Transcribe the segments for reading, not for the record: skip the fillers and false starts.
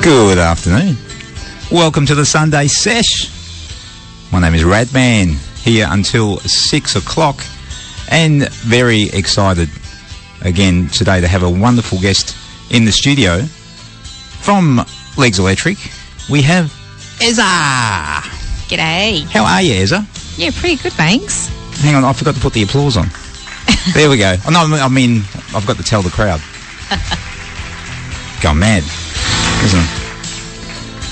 Good afternoon. Welcome to the Sunday Sesh. My name is Radman, here until 6 o'clock, and very excited again today to have a wonderful guest in the studio. From Legs Electric, we have Ezza. G'day. How are you, Ezza? Yeah, pretty good, thanks. Hang on, I forgot to put the applause on. There we go. Oh, no, I mean, I've got to tell the crowd. Gone mad, isn't it?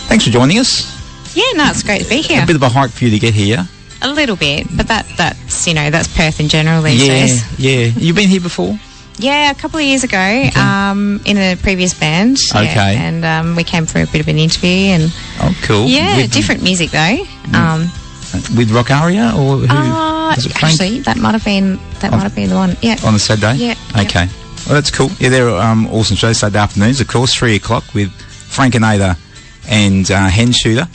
Thanks for joining us. Yeah, no, it's great to be here. A bit of a hike for you to get here. A little bit, but that's that's Perth in general these days. Yeah. You've been here before? Yeah, a couple of years ago, in a previous band. Okay. Yeah, and we came for a bit of an interview and. Oh, cool. Yeah, different music though. With Rock Aria or who? Was it Frank? Actually, that might have been the one. Yeah. On a Saturday. Yeah. Okay. Well, that's cool. Yeah, they're awesome shows. Saturday afternoons, of course, 3 o'clock with Frankenator and Hen Shooter.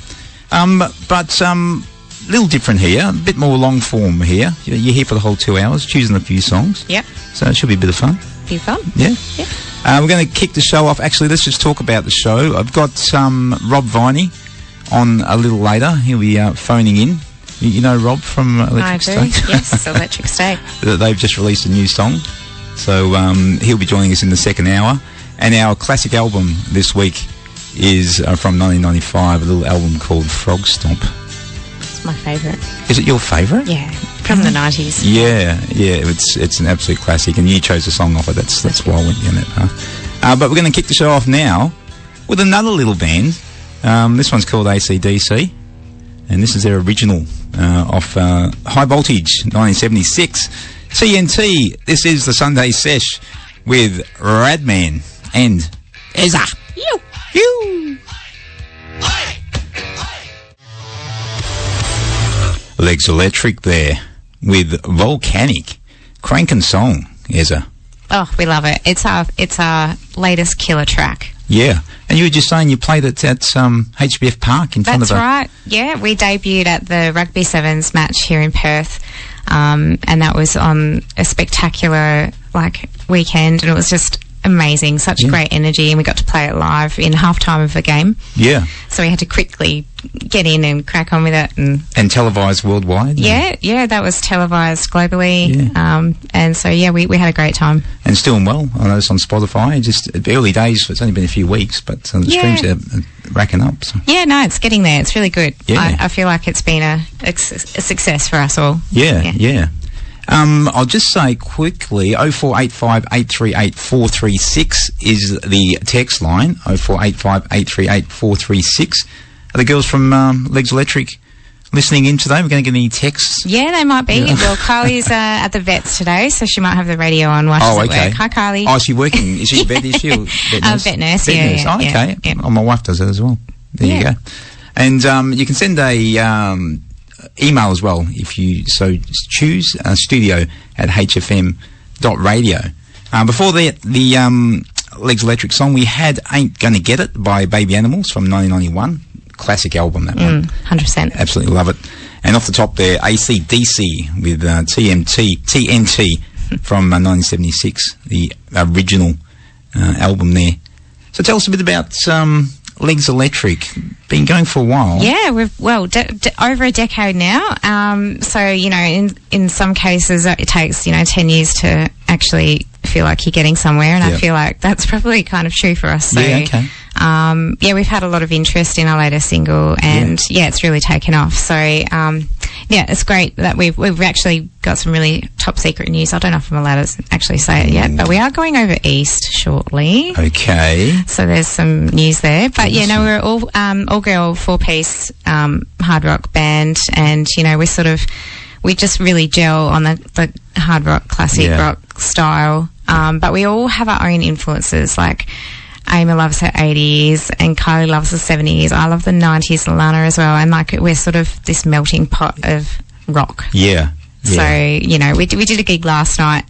But little different here, a bit more long form here. You're here for the whole 2 hours, choosing a few songs. Yep. So it should be a bit of fun. Be fun. Yeah. Yeah. We're going to kick the show off. Actually, let's just talk about the show. I've got Rob Viney on a little later. He'll be phoning in. You know Rob from Electric State? I do, yes, Electric State. They've just released a new song. So he'll be joining us in the second hour. And our classic album this week is from 1995, a little album called Frog Stomp. It's my favourite. Is it your favourite? Yeah, from the 90s. Yeah, it's an absolute classic, and you chose a song off it. That's why I went down that path. But we're going to kick the show off now with another little band. This one's called AC/DC, and this is their original off High Voltage 1976. TNT. This is the Sunday Sesh with Radman and Ezza. You. Legs Electric there with Volcanic. Crankin' song, Ezza. Oh, we love it. It's our latest killer track. Yeah. And you were just saying you played it at HBF Park in front of That's right. Yeah, we debuted at the Rugby Sevens match here in Perth. And that was on a spectacular weekend, and it was just amazing. Such great energy, and we got to play it live in halftime of a game. Yeah. So we had to quickly get in and crack on with it, and televised worldwide. Yeah, that was televised globally. Yeah. And so we had a great time. And it's doing well. I noticed on Spotify. Just early days. It's only been a few weeks, but the streams are racking up. So. Yeah, no, it's getting there. It's really good. Yeah. I feel like it's been a success for us all. Yeah. I'll just say quickly, 0485 838 436 is the text line, 0485 838 436. Are the girls from Legs Electric listening in today? We're going to get any texts? Yeah, they might be. Yeah. Well, Kylie's at the vets today, so she might have the radio on while she's at work. Hi, Kylie. Oh, is she working? Is she a vet? Is she a vet nurse? Vet nurse, yeah. Oh, okay. Yeah. Oh, my wife does that as well. There you go. And you can send a email as well if you so choose, studio at hfm.radio. Before the Legs Electric song, we had Ain't Gonna Get It by Baby Animals from 1991. Classic album, that one. 100%. Absolutely love it. And off the top there, AC/DC with TNT from 1976, the original album there. So tell us a bit about Legs Electric. Been going for a while. Yeah, we've over a decade now. So in some cases it takes 10 years to actually feel like you're getting somewhere, and I feel like that's probably kind of true for us. So, we've had a lot of interest in our latest single, and it's really taken off. So it's great that we've actually got some really top secret news. I don't know if I'm allowed to actually say it yet, but we are going over east shortly. Okay. So there's some news there. But we're all girl 4-piece hard rock band, and we just really gel on the hard rock, classic rock style. But we all have our own influences. Like Amy loves her 80s, and Kylie loves the 70s. I love the 90s, Lana as well. And we're sort of this melting pot of rock. Yeah. So we did a gig last night,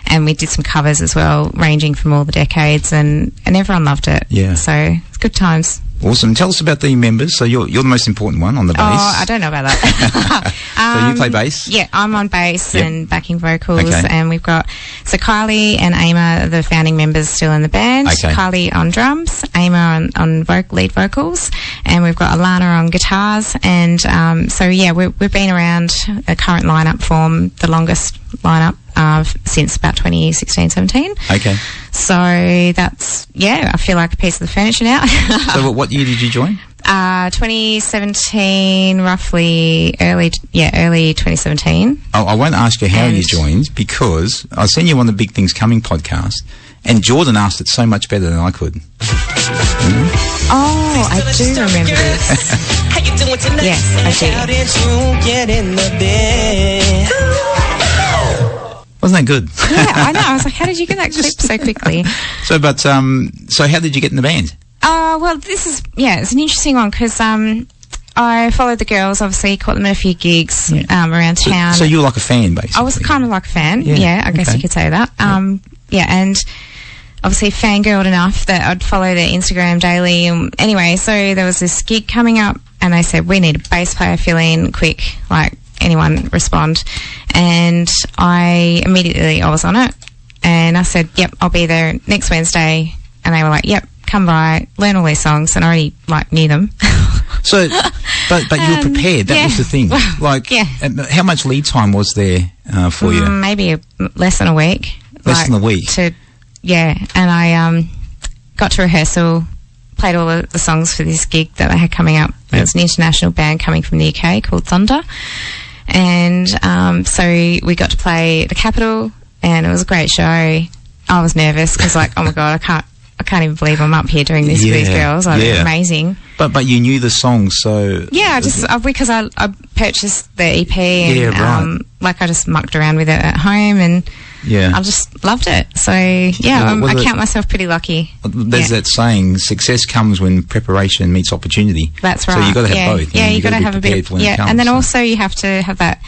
and we did some covers as well, ranging from all the decades, and everyone loved it. Yeah. So it's good times. Awesome. Tell us about the members. So you're the most important one on the bass. Oh, I don't know about that. So you play bass? Yeah, I'm on bass Yep. and backing vocals, Okay. and we've got Kylie and Ama, the founding members, still in the band. Okay. Kylie on drums, Ama on lead vocals, and we've got Alana on guitars. And so yeah, we've been around a current lineup form, the longest lineup since about 2016-17. Okay. So that's, I feel like a piece of the furniture now. So what year did you join? 2017, roughly early 2017. I won't ask you how And- you joined, because I seen you on the Big Things Coming podcast, and Jordan asked it so much better than I could. Oh, I do remember this. Yes, I Wasn't that good? do. Yeah, I know. I was like, how did you get that clip so quickly? So how did you get in the band? Well, this is, it's an interesting one because I followed the girls, obviously, caught them at a few gigs around town. So you were like a fan, basically? I was kind of like a fan, Yeah, I guess okay. you could say that. And obviously fangirled enough that I'd follow their Instagram daily. Anyway, so there was this gig coming up, and they said, we need a bass player, fill in quick, like anyone respond. And I was on it, and I said, yep, I'll be there next Wednesday. And they were like, yep, come by, learn all these songs, and I already knew them. So, but you were prepared. That was the thing. How much lead time was there for you? Maybe less than a week. Less than a week. And I got to rehearsal, played all the songs for this gig that they had coming up. It was an international band coming from the UK called Thunder, and so we got to play the Capitol, and it was a great show. I was nervous because, oh my god, I can't even believe I'm up here doing this with these girls. They're amazing. But you knew the songs, so because I purchased the EP and right. I just mucked around with it at home, and I just loved it. So I count myself pretty lucky. There's that saying: success comes when preparation meets opportunity. That's right. So you got to have both. Yeah, you got to have a bit of and then also you have to have that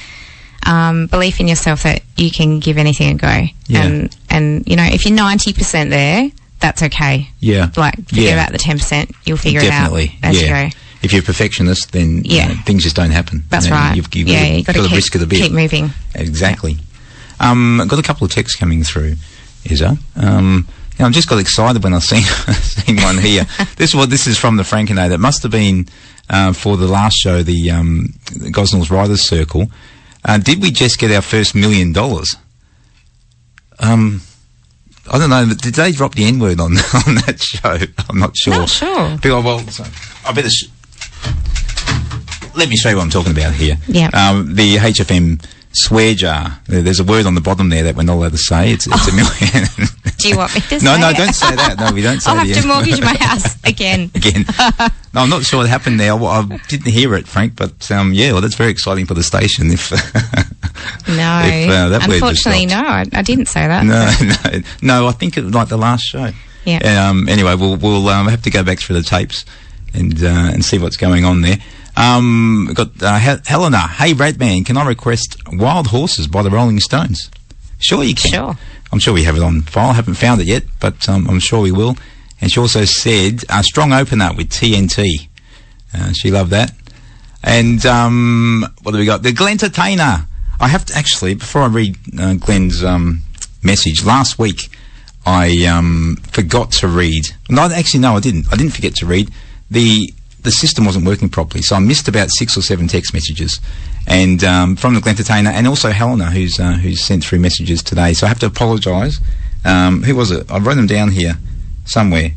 belief in yourself that you can give anything a go. Yeah. And if you're 90% there, that's okay. Yeah. Forget about the 10%. You'll figure Definitely. it out as you go. If you're a perfectionist, then things just don't happen. That's right. You've got the risk of the bit. Keep moving. Exactly. I've got a couple of texts coming through, Ezza. I just got excited when I seen one here. This is from the Frankenade. It must have been for the last show, the Gosnell's Writers Circle. Did we just get our first $1 million? I don't know. Did they drop the N-word on that show? I'm not sure. Not sure. So I better. Let me show you what I'm talking about here. Yeah. The HFM swear jar. There's a word on the bottom there that we're not allowed to say. It's $1 million. Do you want me to say No, it? don't say that. No, we don't say I'll have to mortgage my house again. No, I'm not sure what happened there. I didn't hear it, Frank, but that's very exciting for the station. If that word just unfortunately, stopped. no, I didn't say that. No. I think it was like the last show. Yeah. Anyway, we'll have to go back through the tapes and see what's going on there. Got Helena. Hey, Radman, can I request Wild Horses by the Rolling Stones? Sure, you can. Sure. I'm sure we have it on file. I haven't found it yet, but I'm sure we will. And she also said a strong opener with TNT. She loved that. And what do we got? The Glentertainer. I have to actually, before I read Glenn's message, last week I forgot to read. No, actually, no, I didn't. I didn't forget to read. The system wasn't working properly, so I missed about 6 or 7 text messages, and from the Glentertainer, and also Helena, who's sent through messages today. So I have to apologise. Who was it? I wrote them down here somewhere.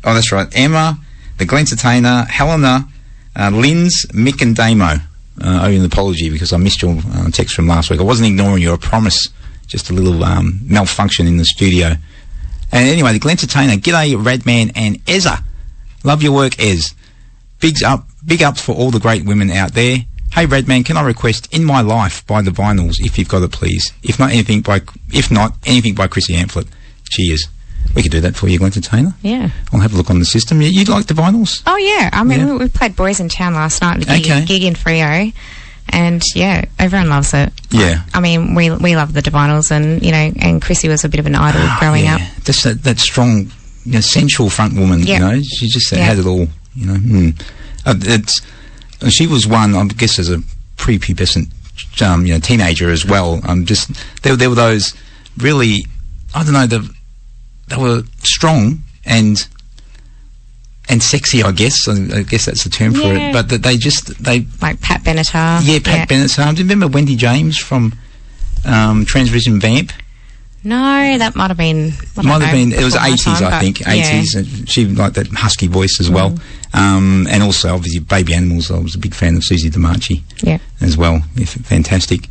Oh, that's right. Emma, the Glentertainer, Helena, Linz, Mick, and Damo. I owe you an apology because I missed your text from last week. I wasn't ignoring you. I promise. Just a little malfunction in the studio. And anyway, the Glentertainer. G'day, Radman and Ezza. Love your work, Ez. Big ups for all the great women out there. Hey, Radman, can I request In My Life by the Vinyls, if you've got it, please? If not, anything by Chrissy Amphlett. Cheers. We could do that for you, Glentertainer. Yeah. I'll have a look on the system. You'd like the Vinyls? Oh, yeah. I mean, we played Boys in Town last night, the gig in Freo. And, everyone loves it. Yeah. I mean, we love the Vinyls, and, and Chrissy was a bit of an idol growing up. Just that strong, sensual front woman, She just had it all. You know, she was one, I guess, as a prepubescent, teenager as well. Just there were those really, I don't know, they were strong and sexy, I guess. I guess that's the term for it. But they like Pat Benatar. Yeah, Pat Benatar. Do you remember Wendy James from Transvision Vamp? No, that might have been. It was 80s, I think. 80s. And she liked that husky voice as well. And also, obviously, Baby Animals. I was a big fan of Susie DiMarchi as well. Fantastic.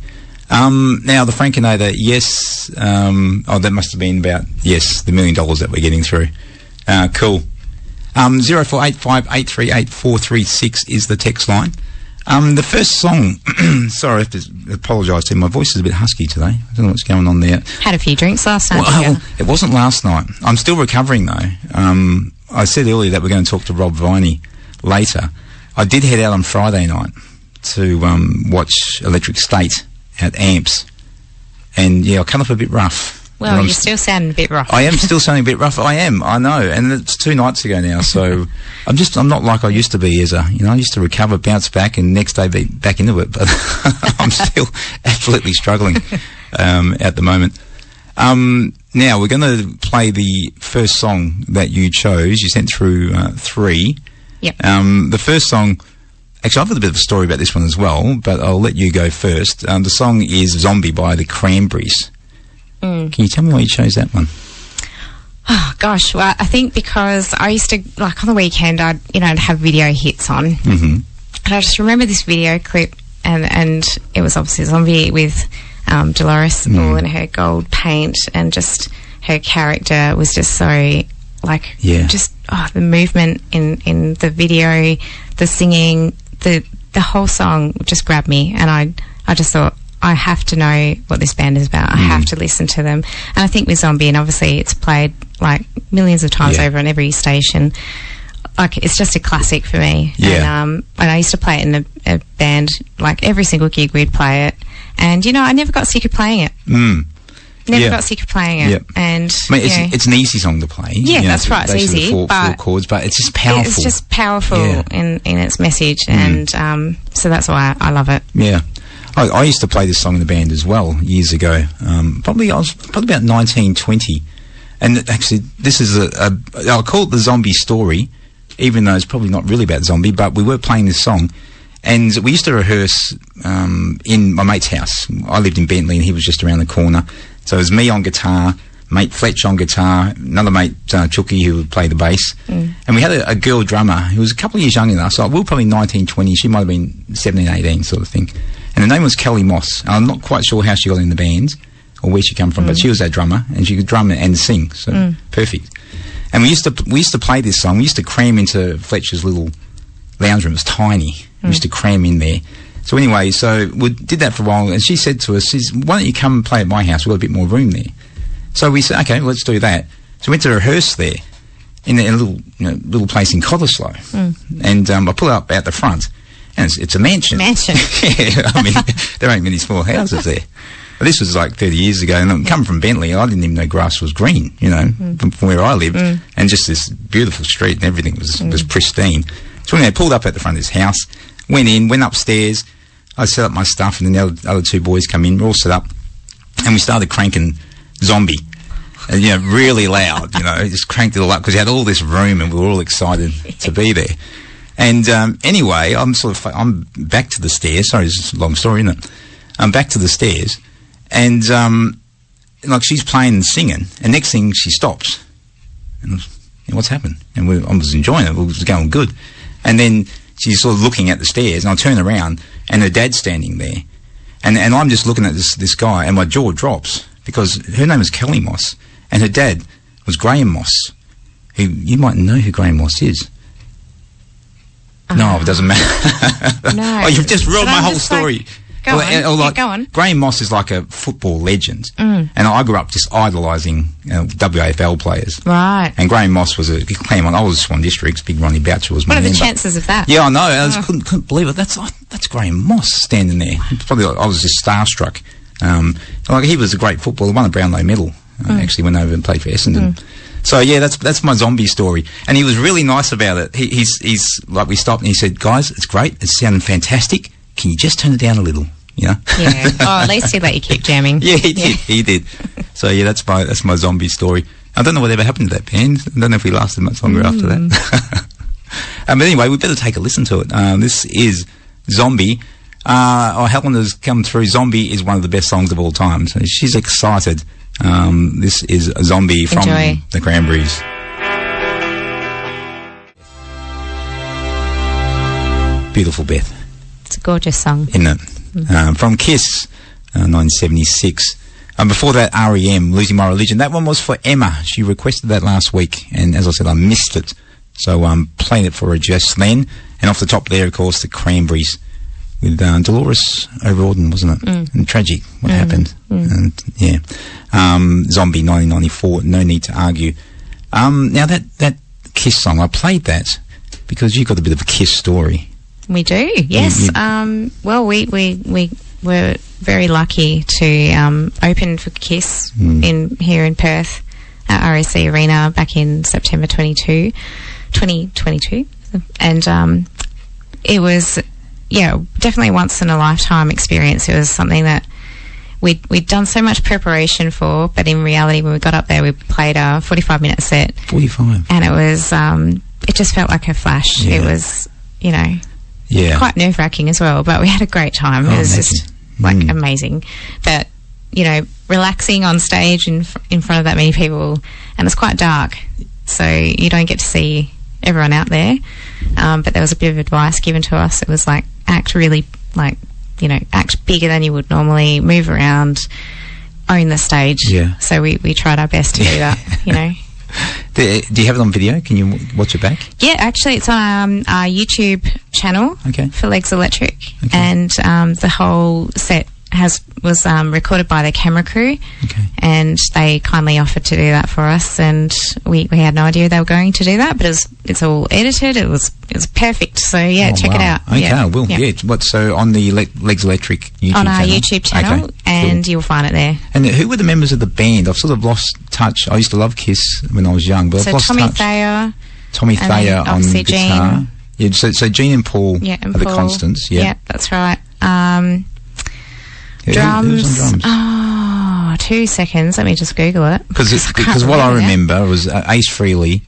Now, the Frankenator, yes. That must have been about, the $1 million that we're getting through. Cool. 0485838436 is the text line. The first song, sorry, I have to apologise to you, my voice is a bit husky today. I don't know what's going on there. Had a few drinks last night. Well, it wasn't last night. I'm still recovering though. I said earlier that we're going to talk to Rob Viney later. I did head out on Friday night to watch Electric State at Amps. And I come up a bit rough. Well, you're still sounding a bit rough. I am still sounding a bit rough. I know. And it's 2 nights ago now, so I'm not like I used to be, Ezza. I used to recover, bounce back, and next day be back into it. But I'm still absolutely struggling at the moment. Now, we're going to play the first song that you chose. You sent through 3. Yep. The first song... Actually, I've got a bit of a story about this one as well, but I'll let you go first. The song is Zombie by the Cranberries. Can you tell me why you chose that one? Oh, gosh. Well, I think because I used to, like, on the weekend, I'd have video hits on. Mm-hmm. And I just remember this video clip, and it was obviously Zombie with Dolores all in her gold paint, and just her character was just so, like, the movement in the video, the singing, the whole song just grabbed me, and I just thought, I have to know what this band is about. I have to listen to them. And I think with Zombie, and obviously it's played like millions of times over on every station, like it's just a classic for me. Yeah. And I used to play it in a band, like every single gig we'd play it. And, I never got sick of playing it. Never got sick of playing it. Yep. And I mean, it's an easy song to play. Yeah, that's right. It's easy. Four chords, but it's just powerful. It's just powerful in its message. And so that's why I love it. Yeah. I used to play this song in the band as well years ago. I was probably about 19, 20. And actually, this is I'll call it the Zombie story, even though it's probably not really about Zombie, but we were playing this song. And we used to rehearse in my mate's house. I lived in Bentley and he was just around the corner. So it was me on guitar, mate Fletch on guitar, another mate, Chucky, who would play the bass. And we had a girl drummer who was a couple of years younger than us. So we were probably 19, 20. She might have been 17, 18 sort of thing. And her name was Kelly Moss. I'm not quite sure how she got in the band or where she came from, but she was our drummer, and she could drum and sing, so perfect. And we used to play this song. We used to cram into Fletcher's little lounge room. It was tiny. We used to cram in there. So anyway, we did that for a while, and she said to us, why don't you come and play at my house? We've got a bit more room there. So we said, okay, let's do that. So we went to rehearse there in a little place in Cottesloe. And I pull up out the front, and it's a mansion. Yeah, I mean, there ain't many small houses there. But this was like 30 years ago, and I'm coming from Bentley, I didn't even know grass was green, from where I lived. And just this beautiful street and everything was pristine. So anyway, I pulled up at the front of this house, went upstairs, I set up my stuff, and then the other 2 boys come in, we're all set up, and we started cranking Zombie. And, really loud, just cranked it all up because we had all this room and we were all excited to be there. And anyway, I'm back to the stairs. Sorry, it's a long story, isn't it? I'm back to the stairs, and like she's playing and singing, and next thing she stops. And what's happened? And I was enjoying it. It was going good. And then she's sort of looking at the stairs, and I turn around, and her dad's standing there, and I'm just looking at this guy, and my jaw drops because her name is Kelly Moss, and her dad was Graham Moss. Who you might know who Graham Moss is. No, it doesn't matter. No. Oh, you've just ruined my whole story. Go on. Graham Moss is like a football legend. And I grew up just idolising WAFL players. Right. And Graham Moss was I was Swan District's, big Ronnie Boucher was my What are member. the chances of that? Yeah, I know. I just couldn't believe it. That's Graham Moss standing there. Probably I was just starstruck. He was a great footballer, won a Brownlow medal I actually went over and played for Essendon. So yeah, that's my Zombie story, and he was really nice about it. He's like, we stopped and he said, "Guys, it's great. It's sounding fantastic. Can you just turn it down a little?" You know? Yeah. Oh, at least he let you keep jamming. Yeah, he did. He did. So yeah, that's my Zombie story. I don't know whatever happened to that band. I don't know if we lasted much longer after that. But anyway, we better take a listen to it. This is Zombie. Helen has come through. Zombie is one of the best songs of all time. So she's excited. This is a Zombie from the Cranberries. Beautiful, Beth. It's a gorgeous song. Isn't it? From Kiss, 1976. Before that, R.E.M., Losing My Religion. That one was for Emma. She requested that last week, and as I said, I missed it. So I'm playing it for her just then. And off the top there, of course, the Cranberries with Dolores O'Riordan, wasn't it? And tragic what happened. And yeah, Zombie 1994. No need to argue. Now that Kiss song, I played that because you got a bit of a Kiss story. We do, yes. Well, we were very lucky to open for Kiss here in Perth at RSC Arena back in September 2022, and it was, yeah, definitely once in a lifetime experience. It was something that we'd done so much preparation for, but in reality, when we got up there, we played a 45-minute set. 45. And it was, it just felt like a flash. Yeah. It was, you know, quite nerve-wracking as well, but we had a great time. It was just, like, amazing. But, you know, relaxing on stage in front of that many people, and it's quite dark, so you don't get to see everyone out there. But there was a bit of advice given to us. It was like, act really, like, you know, act bigger than you would normally, move around, own the stage. Yeah. So we tried our best to do that, you know. Do you have it on video? Can you watch it back? Yeah, actually, it's on our YouTube channel for Legs Electric, and the whole set was recorded by the camera crew, and they kindly offered to do that for us, and we had no idea they were going to do that, but it's all edited. It was perfect. So yeah, check it out. Okay, I will. Yeah. So on the Legs Electric YouTube channel? On our YouTube channel, and you'll find it there. And who were the members of the band? I've sort of lost touch. I used to love Kiss when I was young, but I've lost touch. Tommy Thayer on guitar. Yeah, so Gene and Paul are the constants. Yeah, that's right. Drums. Who was on drums? Oh, 2 seconds. Let me just Google it. Because what I remember was Ace Frehley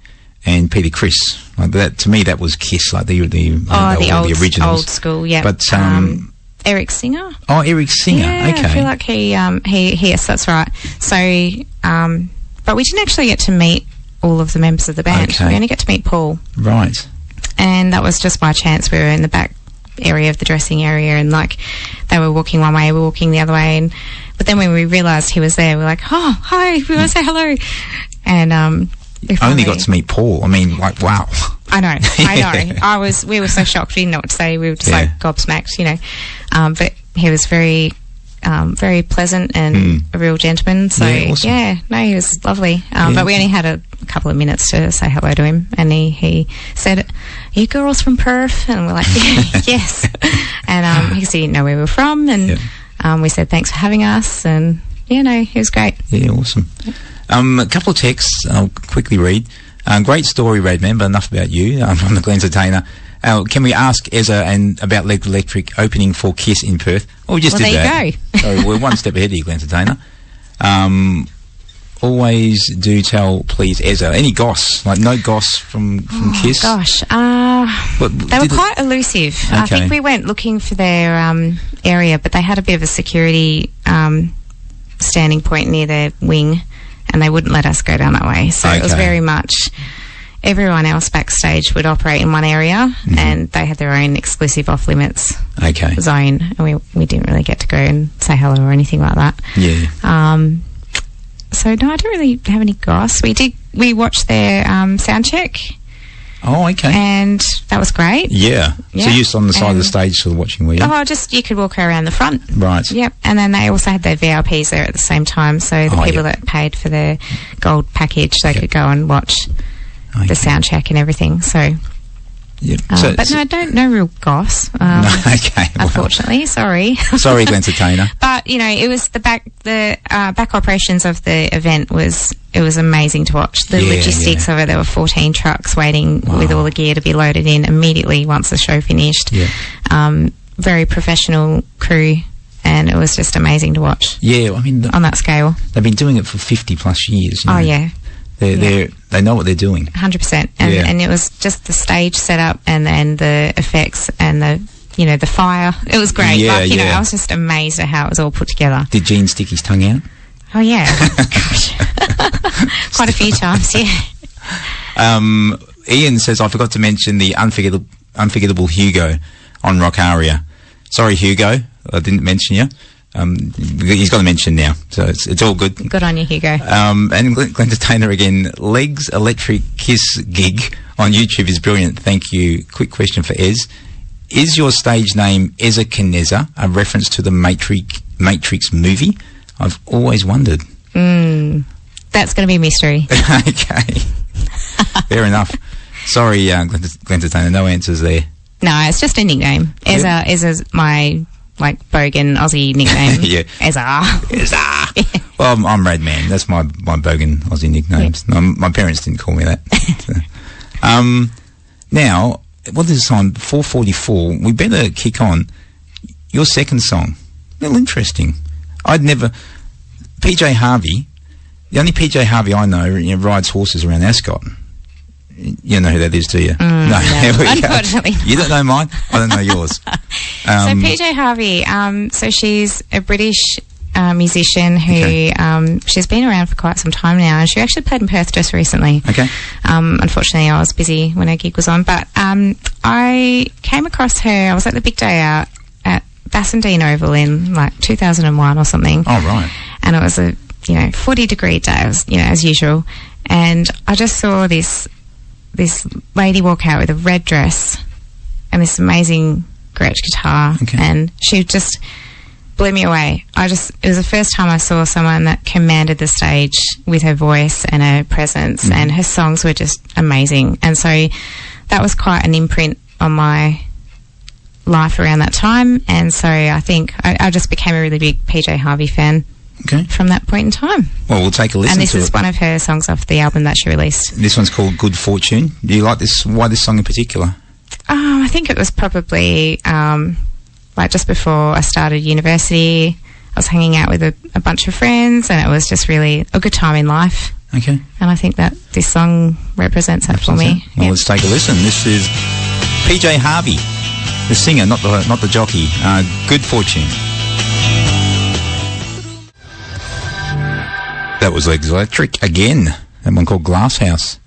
and Peter Criss. Like that, to me, that was Kiss, like the originals, old school. Yeah. But Eric Singer. Oh, Eric Singer. Yeah, okay. I feel like he yes, that's right. So, but we didn't actually get to meet all of the members of the band. We only get to meet Paul. Right. And that was just by chance. We were in the back area of the dressing area, and like they were walking one way, we were walking the other way, but then when we realised he was there, we were like, oh, hi, we want to say hello. And only got to meet Paul. I mean, like, wow. I know. We were so shocked, we didn't know what to say. We were just like gobsmacked, you know. But he was very pleasant and a real gentleman. So awesome. He was lovely. But we only had a couple of minutes to say hello to him, and he said, "Are you girls from Perth?" And we're like, yes. And he didn't know where we were from, and we said thanks for having us, and he was great. Yeah, awesome. A couple of texts I'll quickly read. Great story, Radman, but enough about you. I'm the Glenn Entertainer. Can we ask Ezza about Legs Electric opening for Kiss in Perth? Well, we just did that. There you go. So we're one step ahead of you, Glenn Entertainer. Always do tell, please, Ezza. Any goss? Like, no goss from Kiss? Gosh. They were quite elusive. Okay. I think we went looking for their area, but they had a bit of a security standing point near their wing, and they wouldn't let us go down that way. So it was very much everyone else backstage would operate in one area, and they had their own exclusive off-limits zone, and we didn't really get to go and say hello or anything like that. Yeah. So no, I don't really have any goss. We watched their sound check. Oh, okay. And that was great. Yeah. So you're on the side of the stage sort of watching, were you? Oh, just you could walk around the front. Right. Yep. And then they also had their VIPs there at the same time, so the people that paid for their gold package, they could go and watch the sound check and everything. So Yep. But no real goss. No, okay. Unfortunately, sorry. Sorry, Entertainer. But it was the back operations of the event was amazing to watch. The logistics of it. There were 14 trucks waiting with all the gear to be loaded in immediately once the show finished. Yeah. Very professional crew, and it was just amazing to watch. Yeah, I mean, on that scale, they've been doing it for 50 plus years. Oh yeah. They know what they're doing. 100%. And it was just the stage setup and then the effects and the fire. It was great. Yeah, I was just amazed at how it was all put together. Did Gene stick his tongue out? Oh yeah. Gosh. Quite a few times, yeah. Ian says, I forgot to mention the unforgettable Hugo on Rock Aria. Sorry, Hugo, I didn't mention you. He's got to mention now, so it's all good. Good on you, Hugo. And Entertainer again. Legs Electric Kiss gig on YouTube is brilliant. Thank you. Quick question for Ez. Is your stage name Ezza Kineza a reference to the Matrix movie? I've always wondered. That's going to be a mystery. Okay. Fair enough. Sorry, Entertainer, no answers there. No, it's just a nickname. Ezza's my bogan Aussie nickname. Yeah. Ezza. Yeah. Well, I'm Radman. That's my bogan Aussie nicknames. Yeah. No, my parents didn't call me that. So. Now, what is the time? 4:44. We better kick on. Your second song. A little interesting. PJ Harvey. The only PJ Harvey I know rides horses around Ascot. You know who that is, do you? No, unfortunately. You don't know mine? I don't know yours. So PJ Harvey, so she's a British musician who she's been around for quite some time now, and she actually played in Perth just recently. Okay. Unfortunately, I was busy when her gig was on, but I came across her. I was at the big day out at Bassendean Oval in 2001 or something. Oh, right. And it was a 40-degree day, as usual, and I just saw this lady walk out with a red dress and this amazing Gretsch guitar, and she just blew me away. It was the first time I saw someone that commanded the stage with her voice and her presence, and her songs were just amazing. And so that was quite an imprint on my life around that time, and so I think I just became a really big PJ Harvey fan. Okay. From that point in time. Well, we'll take a listen to it. And this is one of her songs off the album that she released. This one's called Good Fortune. Do you like this? Why this song in particular? I think it was probably just before I started university. I was hanging out with a bunch of friends, and it was just really a good time in life. Okay. And I think that this song represents that for me. Well, let's take a listen. This is PJ Harvey, the singer, not the jockey. Good Fortune. That was Legs Electric again. That one called Glass House.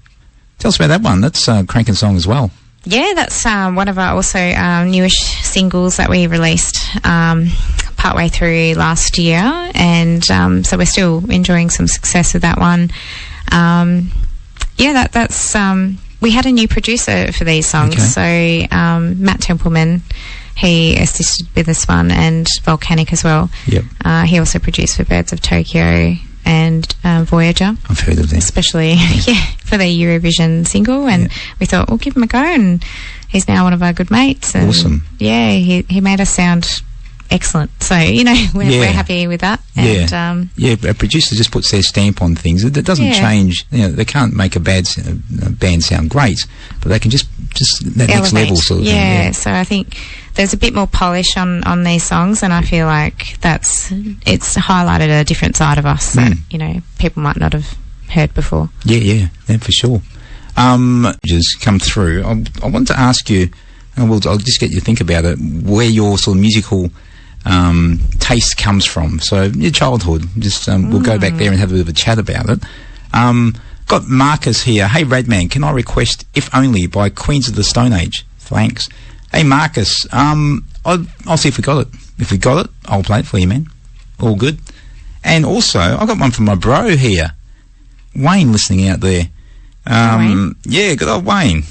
Tell us about that one. That's a cranking song as well. Yeah, that's one of our also newish singles that we released partway through last year, and so we're still enjoying some success with that one. That's we had a new producer for these songs, so Matt Templeman. He assisted with this one, and Volcanic as well. Yep. He also produced for Birds of Tokyo and Voyager. I've heard of them. Especially, for their Eurovision single, and we thought, we'll give him a go, and he's now one of our good mates. And awesome. Yeah, he made us sound excellent. So, we're happy with that. And, a producer just puts their stamp on things. It doesn't change. They can't make a band sound great, but they can just that next level sort of thing. Yeah, so I think there's a bit more polish on these songs, and I feel like it's highlighted a different side of us that people might not have heard before. Yeah, for sure. Just come through. I want to ask you, and I'll just get you to think about it, where your sort of musical taste comes from. So your childhood. Just we'll go back there and have a bit of a chat about it. Got Marcus here. Hey Radman, can I request If Only by Queens of the Stone Age? Thanks. Hey Marcus, I'll see if we got it. If we got it, I'll play it for you, man. All good. And also, I got one from my bro here, Wayne, listening out there. Wayne? Yeah, good old Wayne.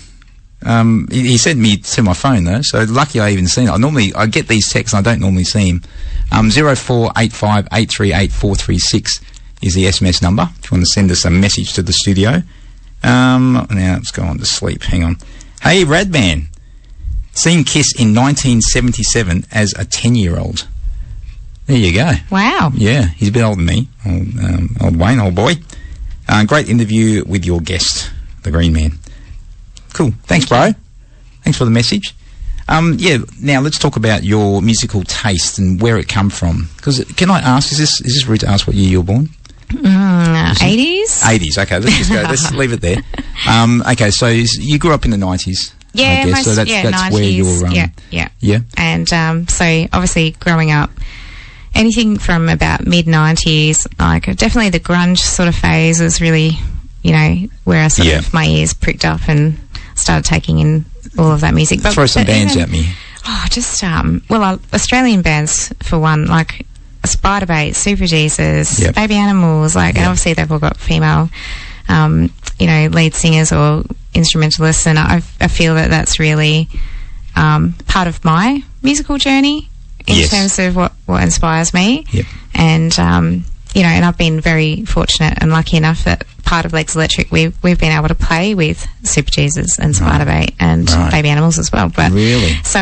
He sent me to my phone though, so lucky I even seen it. I get these texts and I don't normally see them. 0485 838 436 is the SMS number if you want to send us a message to the studio. Now let's go on to sleep. Hang on. Hey Radman, Seen Kiss in 1977 as a 10-year-old. There you go. Wow. Yeah, he's a bit older than me, old Wayne, old boy. Great interview with your guest, the Green Man. Cool. Thanks, bro. Thanks for the message. Now let's talk about your musical taste and where it come from. Because can I ask, is this rude to ask what year you were born? 80s. 80s. Okay, let's just go. Let's leave it there. Okay, so you grew up in the 90s. Yeah, I guess. So that's 90s, where you're. Yeah. And so obviously growing up, anything from about mid-90s, like definitely the grunge sort of phase was really, where I sort of my ears pricked up and started taking in all of that music. But throw some bands at me. Oh, just Australian bands for one, like Spiderbait, Super Jesus, Baby Animals, and obviously they've all got female, lead singers or instrumentalists, and I feel that that's really part of my musical journey in terms of what inspires me. Yep. And and I've been very fortunate and lucky enough that part of Legs Electric we've been able to play with Super Jesus and Spiderbait and Baby Animals as well. But really, so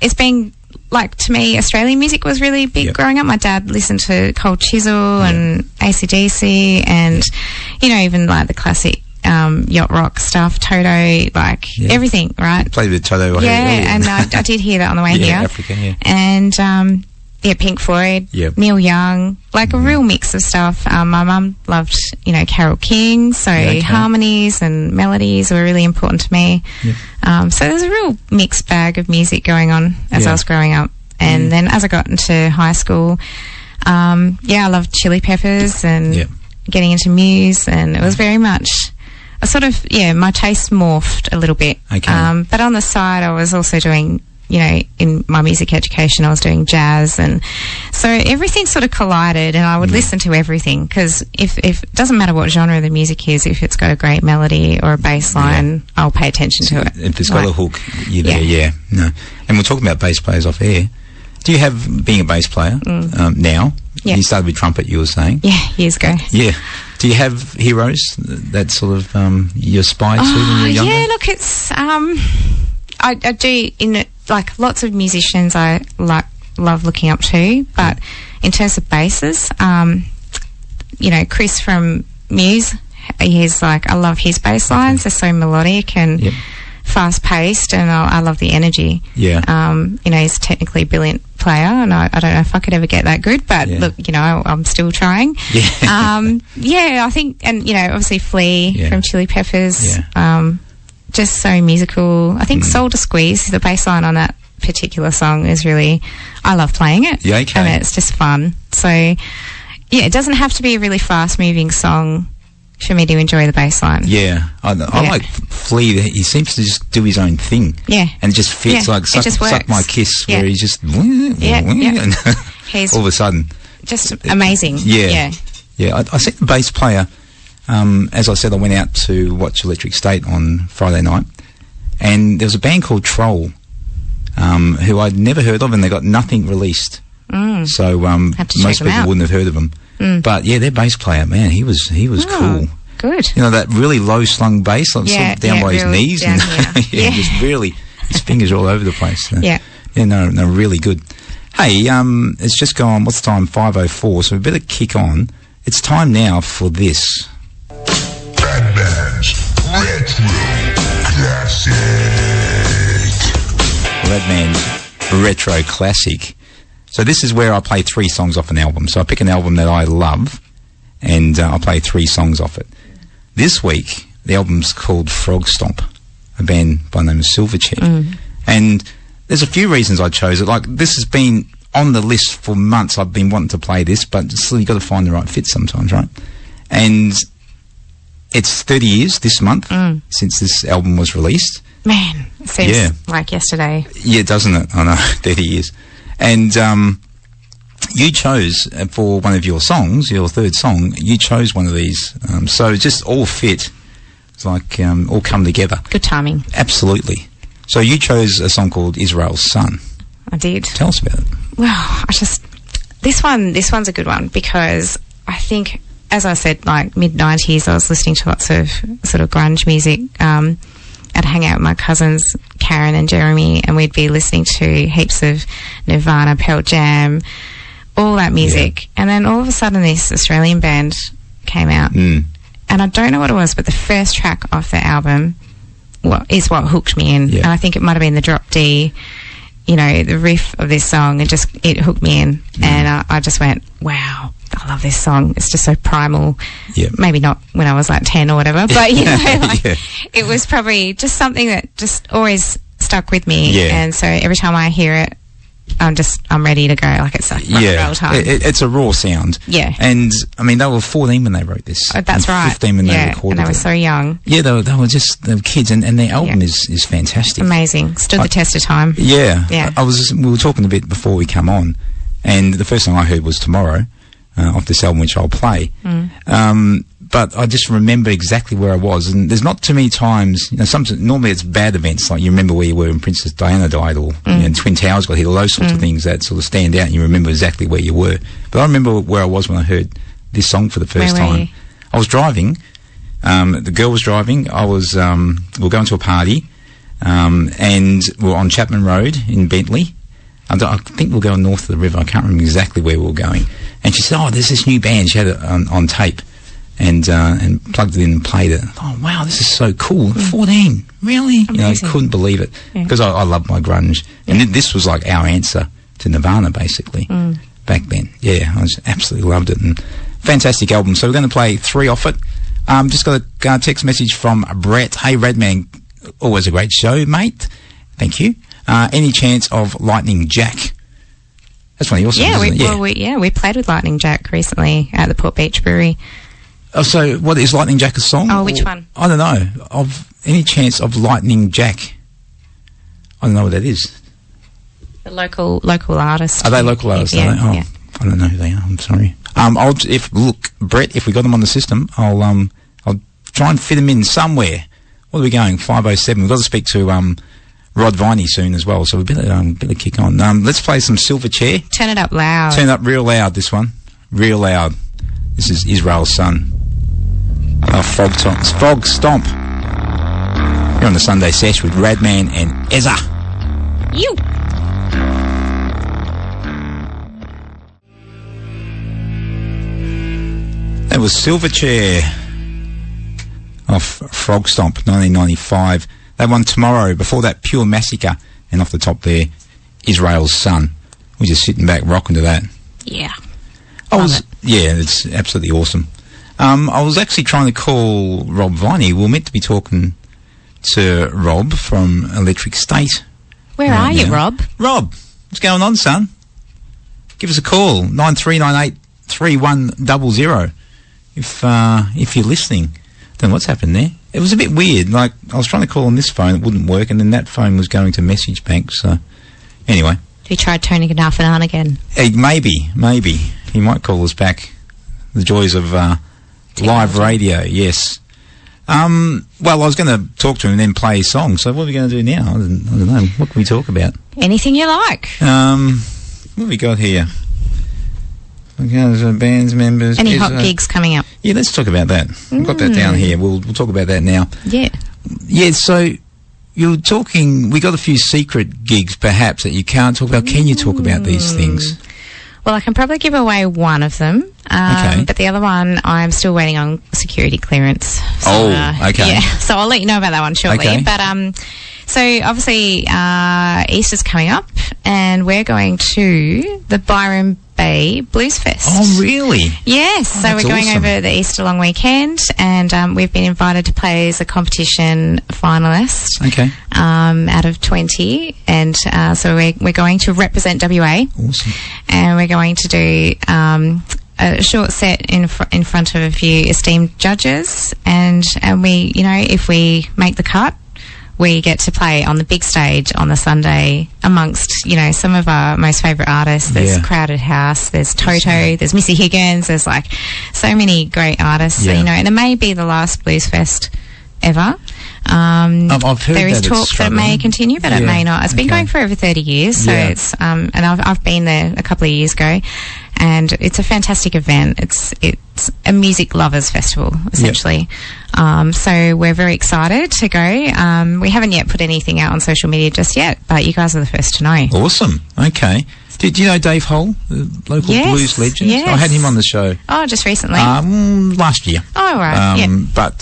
it's been, like, to me, Australian music was really big growing up. My dad listened to Cold Chisel and AC/DC and even like the classic yacht rock stuff, Toto, everything, right? Played with Toto. And I did hear that on the way here. Africa, and Pink Floyd, Neil Young, like a real mix of stuff. My mum loved, Carole King, so harmonies and melodies were really important to me. So there's a real mixed bag of music going on as I was growing up. And then as I got into high school, I loved Chili Peppers and getting into Muse, and it was very much a sort of, my taste morphed a little bit. But on the side, I was also doing, in my music education, I was doing jazz, and so everything sort of collided, and I would listen to everything, because if it doesn't matter what genre the music is, if it's got a great melody or a bass line, I'll pay attention to it. If it's got a hook, you're there, No. And we're talking about bass players off air. Do you have, being a bass player now, you started with trumpet, you were saying? Yeah, years ago. Yeah. Do you have heroes that sort of you aspire to when you're younger? Yeah, look, it's I do, like lots of musicians I love looking up to, but in terms of basses, Chris from Muse, he's like, I love his bass lines. They're so melodic and fast paced, and I love the energy. He's a technically brilliant player, and I don't know if I could ever get that good, but look, I'm still trying. I think, and obviously Flea from Chili Peppers, just so musical. I think Soul to Squeeze, the bass line on that particular song, is really, I love playing it. And it's just fun. So it doesn't have to be a really fast moving song for me to enjoy the bass line. I like Flea. He seems to just do his own thing. And it just fits, like Suck My Kiss, where he's just and he's all of a sudden just amazing. I see the bass player. As I said, I went out to watch Electric State on Friday night, and there was a band called Troll, who I'd never heard of, and they got nothing released. So most people wouldn't have heard of them. But their bass player, man, he was cool. Good. That really low slung bass, like sort of down by his knees, and just really his fingers all over the place. No, really good. Hey, it's just gone. What's the time? 5:04. So we better kick on. It's time now for this. Radman's Retro Classic. Radman's Retro Classic. So this is where I play 3 songs off an album. So I pick an album that I love, and I play 3 songs off it. This week, the album's called Frog Stomp, a band by the name of Silverchair. And there's a few reasons I chose it. Like, this has been on the list for months. I've been wanting to play this, but still you've got to find the right fit sometimes, right? And it's 30 years this month since this album was released. Man, it seems like yesterday. Yeah, doesn't it? I know, 30 years. And you chose, for one of your songs, your third song, you chose one of these. So it just all fit. It's like all come together. Good timing. Absolutely. So you chose a song called Israel's Son. I did. Tell us about it. Well, this one's a good one, because I think, as I said, like mid-90s, I was listening to lots of sort of grunge music, and I'd hang out with my cousins, Karen and Jeremy, and we'd be listening to heaps of Nirvana, Pearl Jam, all that music. And then all of a sudden this Australian band came out. And I don't know what it was, but the first track off the album is what hooked me in. And I think it might have been the drop D, you know, the riff of this song. It hooked me in. And I just went, wow, I love this song. It's just so primal. Maybe not when I was like 10 or whatever, but you know, like, it was probably just something that just always stuck with me. And so every time I hear it, I'm ready to go. Like, it's like rock and roll time. It's a raw sound. And I mean, they were 14 when they wrote this. Oh, that's right. 15 when they recorded it. And they were so young. They were kids, and their album is fantastic. Amazing. Stood the test of time. We were talking a bit before we come on, and the first song I heard was Tomorrow, off this album, which I'll play. But I just remember exactly where I was, and there's not too many times, you know, normally it's bad events, like you remember where you were when Princess Diana died, or you know, Twin Towers got hit, all those sorts of things that sort of stand out, and you remember exactly where you were. But I remember where I was when I heard this song for the first time. I was driving, the girl was driving, we were going to a party, and we were on Chapman Road in Bentley. I think we were going north of the river, I can't remember exactly where we were going. And she said, there's this new band, she had it on tape. And plugged it in and played it. Oh, wow, this is so cool. 14, really? Amazing. You know, I couldn't believe it. Because I love my grunge. And this was like our answer to Nirvana, basically, back then. I just absolutely loved it. And fantastic album. So we're going to play 3 off it. Just got a text message from Brett. Hey, Radman, always a great show, mate. Thank you. Any chance of Lightning Jack? That's one of your songs, isn't it? We played with Lightning Jack recently at the Port Beach Brewery. Oh, so what is Lightning Jack a song? Oh, which one? I don't know. Of any chance of Lightning Jack? I don't know what that is. The local artist. Are they local artists? Yeah, are they? I don't know who they are. I'm sorry. Brett, if we got them on the system, I'll try and fit them in somewhere. What are we going? 5:07. We've got to speak to Rod Viney soon as well, so we better kick on. Let's play some Silverchair. Turn it up loud. Turn it up real loud. This one, real loud. This is Israel's Son. Frog Stomp. You're on the Sunday Sesh with Radman and Ezza. You. That was Silverchair off Frog Stomp, 1995. They won Tomorrow. Before that, Pure Massacre. And off the top there, Israel's Son. We're just sitting back rocking to that. Yeah. It's absolutely awesome. I was actually trying to call Rob Viney. We were meant to be talking to Rob from Electric State. Where are you, Rob? Rob, what's going on, son? Give us a call, 93983100. If you're listening, then what's happened there? It was a bit weird. Like, I was trying to call on this phone, it wouldn't work, and then that phone was going to message bank. So, anyway. Have you tried turning it off and on again? Maybe. He might call us back. The joys of live radio, yes. Well, I was going to talk to him and then play his song. So what are we going to do now? I don't know. What can we talk about? Anything you like. What have we got here? Okay, bands, members. Any hot gigs coming up? Yeah, let's talk about that. I've got that down here. We'll talk about that now. Yeah. Yeah, so you're talking, we got a few secret gigs perhaps that you can't talk about. Can you talk about these things? Well, I can probably give away one of them, okay. But the other one, I'm still waiting on security clearance. So, okay. Yeah, so I'll let you know about that one shortly. Okay. But so obviously Easter's coming up, and we're going to the Byron Bay Blues Fest. Oh, really? Yes. So we're going over the Easter long weekend, and we've been invited to play as a competition finalist. Okay. Out of 20, and so we're going to represent WA. Awesome. And we're going to do a short set in front of a few esteemed judges, and we, you know, if we make the cut, we get to play on the big stage on the Sunday amongst, you know, some of our most favourite artists. There's Crowded House, there's Toto, there's Missy Higgins, there's like so many great artists, so, you know, and it may be the last Blues Fest ever. I've heard there is talk that it may continue, but it may not. It's been going for over 30 years, so it's and I've been there a couple of years ago, and it's a fantastic event. It's a music lovers festival essentially. So we're very excited to go. We haven't yet put anything out on social media just yet, but you guys are the first to know. Awesome. Okay. Do you know Dave Hull, the local blues legend? Yes. I had him on the show. Oh, just recently? Last year. Oh, right. But,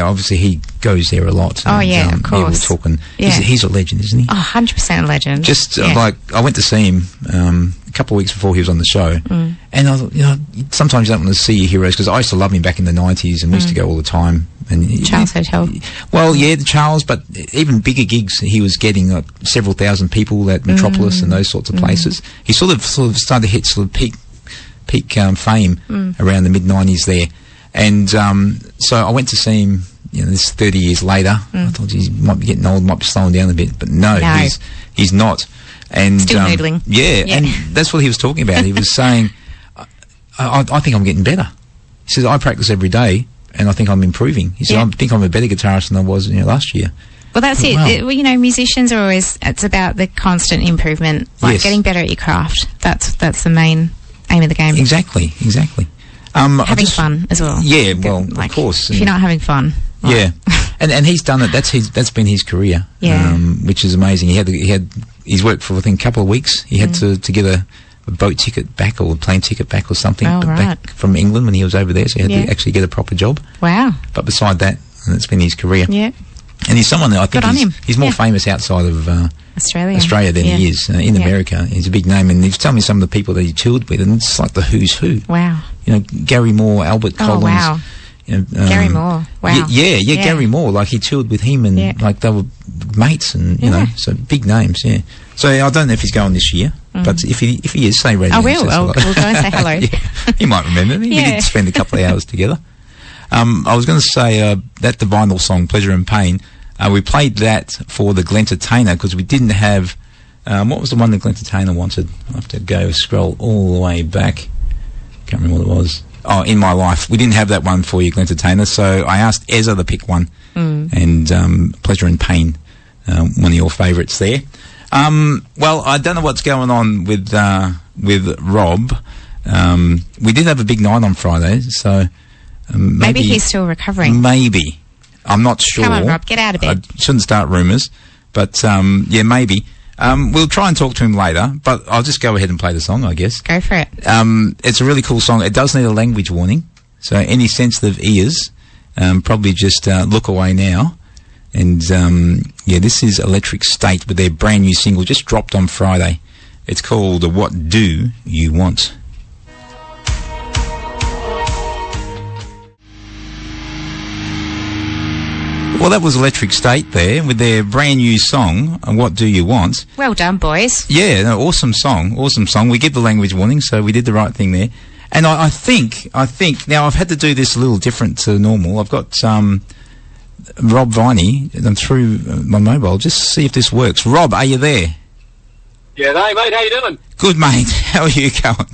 obviously he goes there a lot. Oh, yeah, of course. Yeah, we're talking. Yeah. He's a legend, isn't he? Oh, 100% a legend. Just, I went to see him a couple of weeks before he was on the show. And I thought, sometimes you don't want to see your heroes, because I used to love him back in the 90s, and we used to go all the time. And Charles Hotel. Well, yeah, the Charles, but even bigger gigs he was getting, like several thousand people at Metropolis and those sorts of places. He sort of started to hit sort of peak fame around the mid-90s there. And so I went to see him, this 30 years later. I thought he might be getting old, might be slowing down a bit, but no. He's not. And still noodling. Yeah, and that's what he was talking about. He was saying, I think I'm getting better. He says, I practice every day, and I think I'm improving. He said, I think I'm a better guitarist than I was last year. Well, that's it. Wow. Musicians are always, it's about the constant improvement, getting better at your craft. That's the main aim of the game. Exactly. Having fun as well. Yeah, well, of course. If you're not having fun. Yeah. and he's done it. That's been his career. Yeah. Which is amazing. He's worked for, I think, a couple of weeks. He had to get a boat ticket back or a plane ticket back or something back from England when he was over there, so he had to actually get a proper job. Wow. But beside that, that's been his career. Yeah. And he's someone that I think he's more famous outside of Australia than he is in America. He's a big name, and he's telling me some of the people that he toured with, and it's like the who's who. Wow. Gary Moore, Albert Collins. Oh, wow. Gary Moore. Wow. Yeah, Gary Moore. Like, he toured with him, and like they were mates, and so big names. Yeah. So I don't know if he's going this year, but if he is, say Radman. I will. We'll go and say hello. He might remember me. We did spend a couple of hours together. I was going to say that the vinyl song "Pleasure and Pain." We played that for the Glentertainer because we didn't have. What was the one the Glentertainer wanted? I have to scroll all the way back. Can't remember what it was. Oh, In My Life. We didn't have that one for you, Glentertainer, so I asked Ezza to pick one. And Pleasure and Pain, one of your favourites there. Well, I don't know what's going on with Rob. We did have a big night on Friday, so maybe he's still recovering. Maybe. I'm not sure. Come on, Rob, get out of bed. I shouldn't start rumours, but maybe. We'll try and talk to him later, but I'll just go ahead and play the song, I guess. Go for it. It's a really cool song. It does need a language warning, so any sensitive ears, probably just look away now. And this is Electric State with their brand new single, just dropped on Friday. It's called What Do You Want? Well, that was Electric State there with their brand new song, What Do You Want? Well done, boys. Yeah, no, awesome song. We give the language warning, so we did the right thing there. And I think, now I've had to do this a little different to normal. I've got Rob Viney through my mobile, just see if this works. Rob, are you there? Yeah, hey mate, how you doing? Good, mate. How are you going?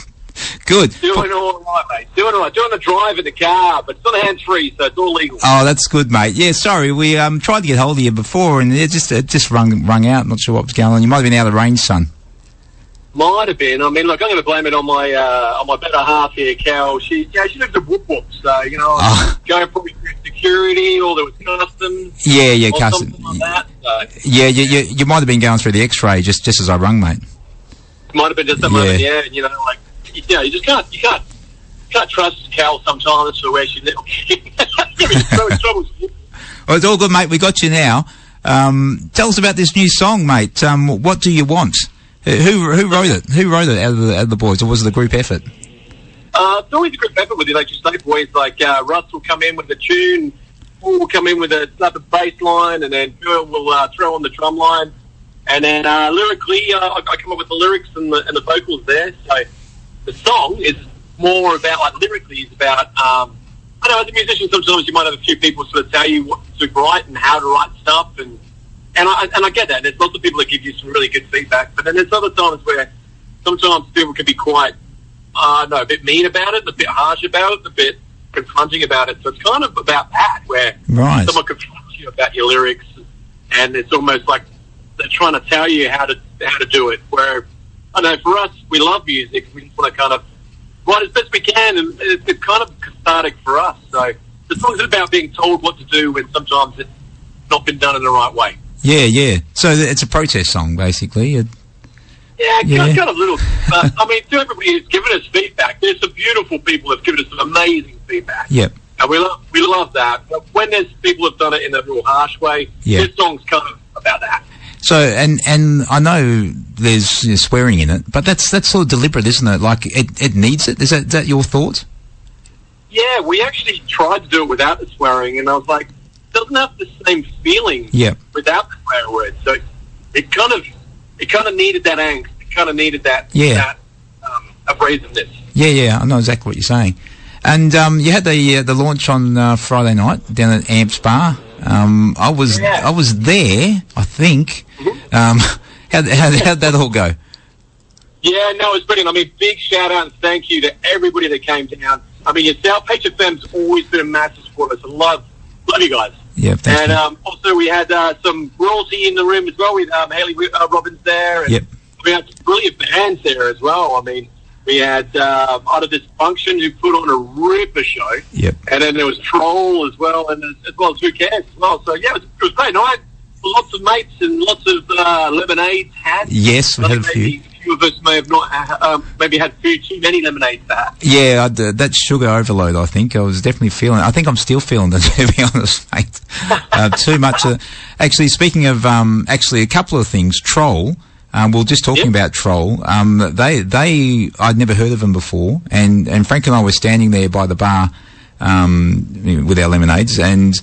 Good. Doing all right, mate. Doing all right. Doing the drive in the car, but it's on hands-free, so it's all legal. Oh, that's good, mate. Yeah, sorry, we tried to get hold of you before, and it just rung out. Not sure what was going on. You might have been out of range, son. Might have been. I mean, look, I'm going to blame it on my better half here, Cal. She lives at Whoop Whoop, so I was going probably through security, or there was customs. Yeah, or customs. Something like that. So. Yeah, you might have been going through the X-ray just as I rung, mate. Might have been just a moment, yeah. And, you just can't trust Cal sometimes for where she lives. Well, it's all good, mate. We got you now. Tell us about this new song, mate. What Do You Want? Who wrote it? Who wrote it out of the boys, or was it a group effort? It's always a group effort with the Electric State boys. Like Russ will come in with the tune, Paul will come in with another bass line, and then Bill will throw on the drum line. And then lyrically, I come up with the lyrics and the vocals there. So the song is more about, lyrically, is about, I know as a musician sometimes you might have a few people sort of tell you what to write and how to write stuff, and I get that. There's lots of people that give you some really good feedback, but then there's other times where sometimes people can be quite, a bit mean about it, a bit harsh about it, a bit confronting about it. So it's kind of about that, where someone confronts you about your lyrics, and it's almost like they're trying to tell you how to do it. Where, I know, for us, we love music. We just want to kind of write as best we can, and it's kind of cathartic for us. So the song's about being told what to do when sometimes it's not been done in the right way. Yeah. So it's a protest song, basically. Kind of little. But, I mean, to everybody who's given us feedback, there's some beautiful people who've given us some amazing feedback. Yep. And we love that. But when there's people who've done it in a real harsh way, this song's kind of about that. So, and I know there's swearing in it, but that's sort of deliberate, isn't it? Like, it needs it? Is that your thought? Yeah, we actually tried to do it without the swearing, and I was like, it doesn't have the same feeling without the swear word. So it kind of needed that angst. It kind of needed that abrasiveness. Yeah, I know exactly what you're saying. And you had the launch on Friday night down at Amps Bar. I was there, I think. How'd that all go? Yeah, no, it was brilliant. I mean, big shout out and thank you to everybody that came down. I mean, yourself, HFM's always been a massive supporter. So love you guys. Yeah, thanks. And also we had some royalty in the room as well with Hayley Robbins there. And we had some brilliant bands there as well. I mean, we had Out of Dysfunction who put on a ripper show. Yep. And then there was Troll as well, and as well as Who Cares as well. So, yeah, it was a great night. Lots of mates and lots of lemonades had. Yes, we had a few. A few of us may have not maybe had too many lemonades perhaps. Yeah, that sugar overload, I think. I was definitely feeling it. I think I'm still feeling it, to be honest, mate. Too much. Actually, speaking of a couple of things, Troll. We were just talking about Troll. I'd never heard of them before, and Frank and I were standing there by the bar with our lemonades, and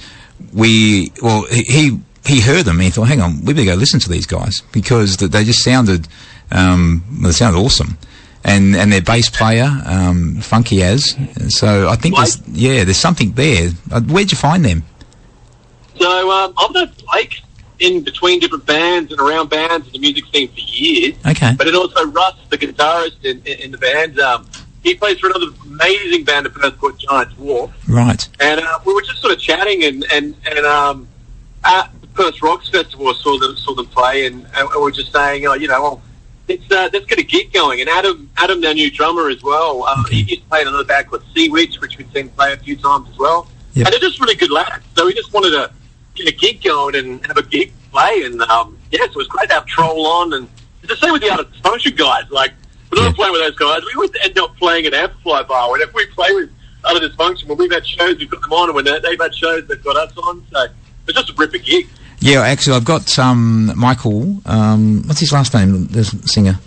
he heard them and he thought, hang on, we better go listen to these guys, because they just sounded awesome. And their bass player, Funky Az. So I think there's something there. Where'd you find them? So I've known Blake in between different bands and around bands in the music scene for years. Okay. But then also Russ, the guitarist in the band, he plays for another amazing band of Perth called Giant Dwarf. Right. And we were just sort of chatting and at the Perth Rocks Festival I saw them play and we were just saying, let's get a gig going. And Adam, their new drummer as well, he used to play in another band called Sea Witch, which we've seen play a few times as well. Yep. And they're just really good lads. So we just wanted to get a gig going and have a gig play. And, so it was great to have Troll on. And it's the same with the Out of Dysfunction guys. Like, we're not playing with those guys. We always end up playing at Amplify Bar. Whenever we play with Out of Dysfunction, when we've had shows, we've got them on. And when they've had shows, they've got us on. So it's just a ripper gig. Yeah, actually, I've got Michael. What's his last name? The singer.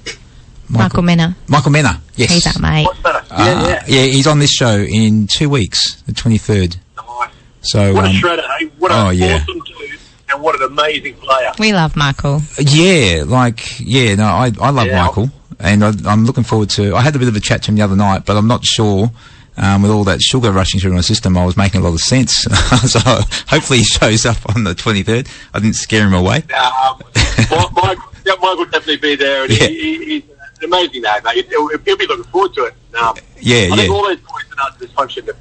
Michael Menner. Michael Menner. Yes. He's our mate. Yeah, he's on this show in 2 weeks, the 23rd. Nice. So what a shredder, hey? What an awesome dude, and what an amazing player. We love Michael. Yeah, I love Michael, and I'm looking forward to. I had a bit of a chat to him the other night, but I'm not sure. With all that sugar rushing through my system, I was making a lot of sense. So hopefully he shows up on the 23rd. I didn't scare him away. Michael will definitely be there, and he's an amazing guy, mate. He'll be looking forward to it. I think all those boys in Out of Dysfunction are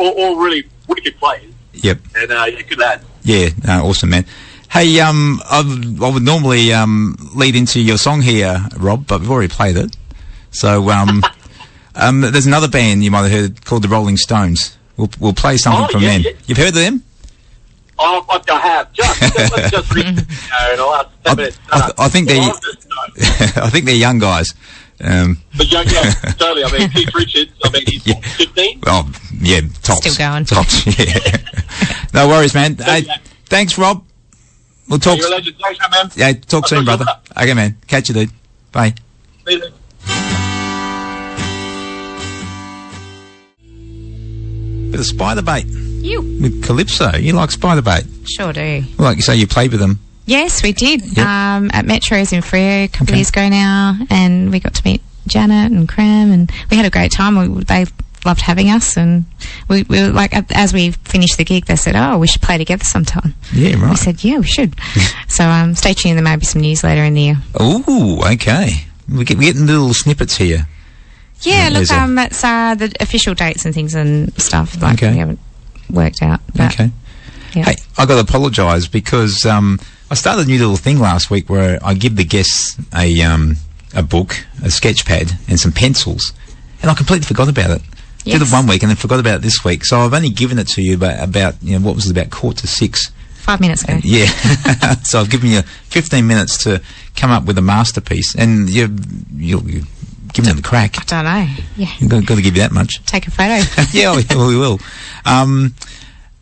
all really wicked players. Yep. And good lads. Yeah, awesome, man. Hey, I would normally lead into your song here, Rob, but we've already played it. So there's another band you might have heard called the Rolling Stones. We'll play something from them. Yeah. You've heard of them? Oh, I have. Just recently, in the last 10 minutes. I think they're young guys. But young, totally. I mean, Keith Richards, he's 15? Oh, yeah, tops. Still going. Tops, yeah. No worries, man. Hey, thanks, Rob. We'll talk. You're a legend. Thanks, man. Yeah, talk soon, brother. Okay, man. Catch you, dude. Bye. See you. Bit of spider bait. You. With Calypso. You like spider bait? Sure do. Well, like you say, you played with them. Yes, we did. Yep. At Metro's in Freo a couple of years ago now, and we got to meet Janet and Cram, and we had a great time. They loved having us, and we were like, as we finished the gig, they said, "Oh, we should play together sometime." Yeah, right. We said, "Yeah, we should." So stay tuned. There may be some news later in the year. Ooh, okay. We're getting little snippets here. Yeah, look, that's the official dates and things and stuff. Like, we haven't worked out. But, okay. Yeah. Hey, I got to apologise because I started a new little thing last week where I give the guests a book, a sketch pad, and some pencils, and I completely forgot about it. Yes. Did it one week and then forgot about it this week. So I've only given it to you about what was it, about 5:45. 5 minutes ago. Yeah. So I've given you 15 minutes to come up with a masterpiece, and you're giving it a crack. I don't know. Yeah. You've got to give you that much. Take a photo. Yeah, we will.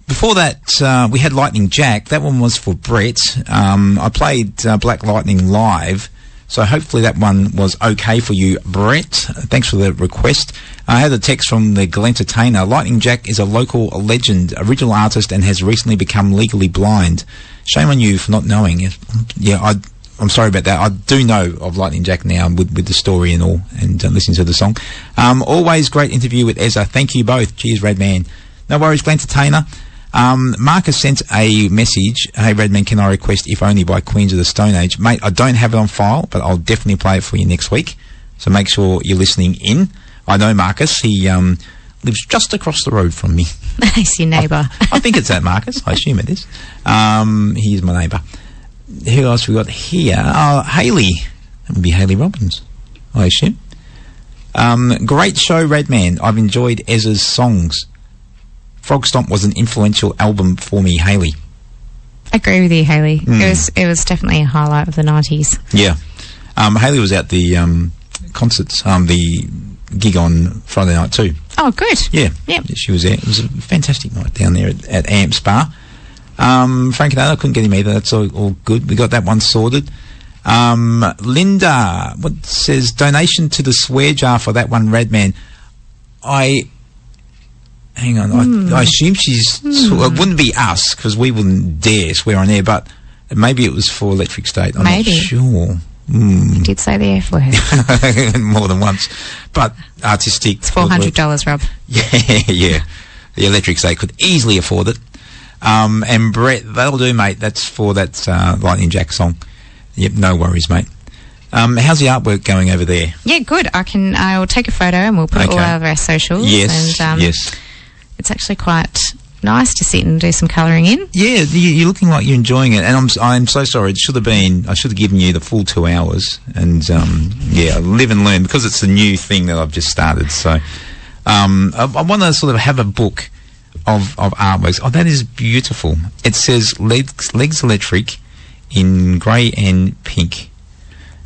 Before that, we had Lightning Jack. That one was for Brett. I played Black Lightning live, so hopefully that one was okay for you, Brett. Thanks for the request. I had a text from the Entertainer. Lightning Jack is a local legend, original artist, and has recently become legally blind. Shame on you for not knowing. Yeah, I'm sorry about that. I do know of Lightning Jack now with the story and all, and listening to the song. Always great interview with Ezza. Thank you both. Cheers, Radman. No worries, Entertainer. Marcus sent a message. Hey, Radman, can I request If Only by Queens of the Stone Age? Mate, I don't have it on file, but I'll definitely play it for you next week. So make sure you're listening in. I know Marcus. He lives just across the road from me. He's your neighbour. I think it's that Marcus. I assume it is. He is my neighbour. Who else we got here? Hayley. That would be Hayley Robbins, I assume. Great show, Radman. I've enjoyed Ezza's songs. Frog Stomp was an influential album for me, Hayley. I agree with you, Hayley. It was definitely a highlight of the 90s. Yeah. Hayley was at the concerts, the gig on Friday night too. Oh, good. Yeah. Yep. She was there. It was a fantastic night down there at Amp Spa. Frank and I couldn't get him either. That's all good. We got that one sorted. Linda, what says, donation to the swear jar for that one, Radman. Hang on, I assume she's... it wouldn't be us, because we wouldn't dare swear on air, but maybe it was for Electric State. I'm not sure. You did say the F word. More than once. But artistic... It's $400, Rob. Yeah. The Electric State could easily afford it. And Brett, that'll do, mate. That's for that Lightning Jack song. Yep, no worries, mate. How's the artwork going over there? Yeah, good. I'll take a photo and we'll put it all over our socials. Yes, and, yes. It's actually quite nice to sit and do some colouring in. Yeah, you're looking like you're enjoying it, and I'm so sorry. I should have given you the full 2 hours, and live and learn, because it's a new thing that I've just started. So I want to sort of have a book of artworks. Oh, that is beautiful. It says Legs Electric in grey and pink,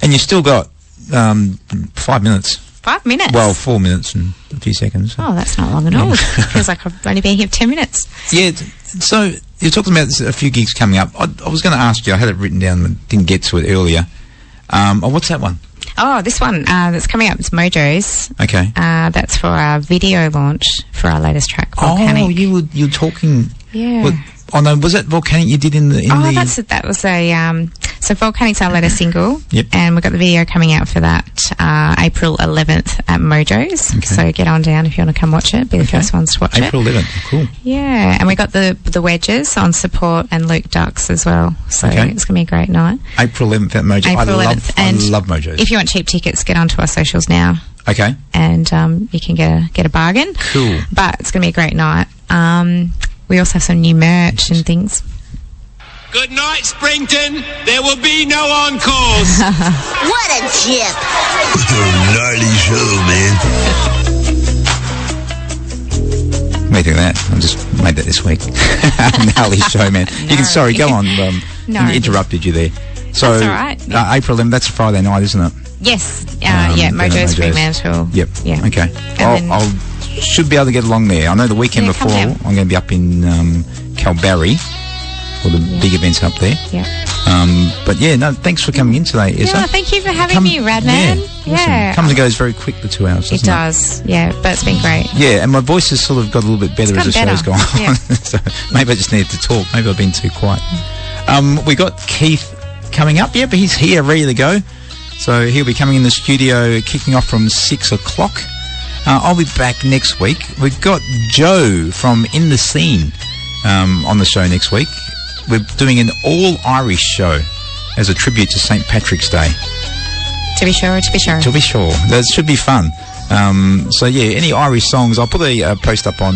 and you've still got 5 minutes. 5 minutes? Well, 4 minutes and a few seconds. Oh, that's not long at all. It feels like I've only been here 10 minutes. Yeah, so you're talking about a few gigs coming up. I was going to ask you, I had it written down but didn't get to it earlier. What's that one? Oh, this one that's coming up is Mojo's. Okay. That's for our video launch for our latest track, Volcanic. Oh, you're talking... Yeah. Well, oh, no, was that Volcanic you did in the... that was a... So Volcanic's our latest single. Yep. And we've got the video coming out for that April 11th at Mojo's. Okay. So get on down if you want to come watch it. Be the first ones to watch April 11th, cool. Yeah, and we got the Wedges on support and Luke Ducks as well. So it's going to be a great night. April 11th at Mojo's. I love Mojo's. If you want cheap tickets, get onto our socials now. Okay. And you can get a bargain. Cool. But it's going to be a great night. We also have some new merch and things. Good night, Springton. There will be no encores. What a chip. Gnarly show, man. What do you think of that? I just made that this week. Gnarly show, man. Sorry, go on. Interrupted you there. So, that's all right. Yeah. April 11th, that's a Friday night, isn't it? Yes. Mojo's Fremantle. Yep. Yeah. Okay. I'll should be able to get along there. I know the weekend before I'm going to be up in Kalbarri for the big events up there. Yeah. But yeah, no, thanks for coming in today, Ezza. Yeah, thank you for having me, Radman. Yeah. Comes and goes very quick, the 2 hours, It does, yeah, but it's been great. Yeah, and my voice has sort of got a little bit better as the show's gone on. Yeah. So maybe I just needed to talk. Maybe I've been too quiet. We got Keith coming up. Yeah, but he's here, ready to go. So he'll be coming in the studio, kicking off from 6 o'clock. I'll be back next week. We've got Joe from In the Scene on the show next week. We're doing an all-Irish show as a tribute to St. Patrick's Day. To be sure. To be sure. That should be fun. So, yeah, any Irish songs, I'll put a post up on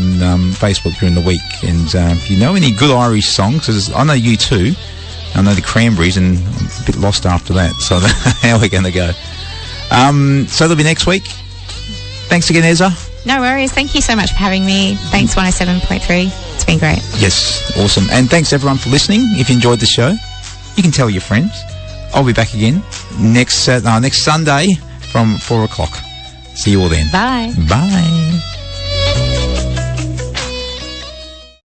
Facebook during the week. And if you know any good Irish songs, 'cause I know you too. I know the Cranberries, and I'm a bit lost after that. So how are we going to go? So that'll be next week. Thanks again, Ezza. No worries. Thank you so much for having me. Thanks 107.3. It's been great. Yes, awesome. And thanks everyone for listening. If you enjoyed the show, you can tell your friends. I'll be back again next Sunday from 4 o'clock. See you all then. Bye. Bye.